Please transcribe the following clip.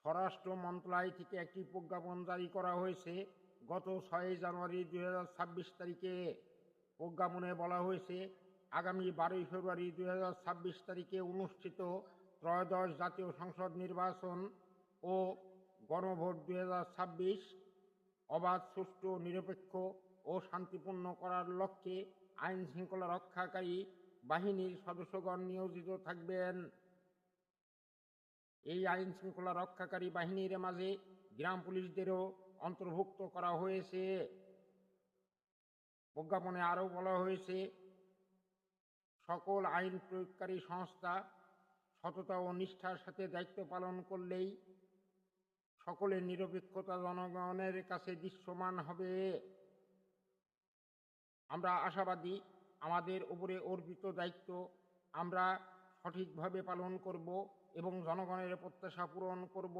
স্বরাষ্ট্র মন্ত্রণালয় থেকে একটি প্রজ্ঞাপন জারি করা হয়েছে গত 6 জানুয়ারি 2026 তারিখে। প্রজ্ঞাপনে বলা হয়েছে, আগামী 12 ফেব্রুয়ারি 2026 তারিখে অনুষ্ঠিত ত্রয়োদশ জাতীয় সংসদ নির্বাচন ও গণভোট 2026 অবাধ, সুষ্ঠু, নিরপেক্ষ ও শান্তিপূর্ণ করার লক্ষ্যে আইন শৃঙ্খলা রক্ষাকারী বাহিনীর সদস্যগণ নিয়োজিত থাকবেন। এই আইন শৃঙ্খলা রক্ষাকারী বাহিনীর মাঝে গ্রাম পুলিশদেরও অন্তর্ভুক্ত করা হয়েছে। প্রজ্ঞাপনে আরও বলা হয়েছে, সকল আইন প্রয়োগকারী সংস্থা সততা ও নিষ্ঠার সাথে দায়িত্ব পালন করলেই সকলের নিরপেক্ষতা জনগণের কাছে দৃশ্যমান হবে। আমরা আশাবাদী, আমাদের উপরে অর্পিত দায়িত্ব আমরা সঠিকভাবে পালন করব এবং জনগণের প্রত্যাশা পূরণ করব।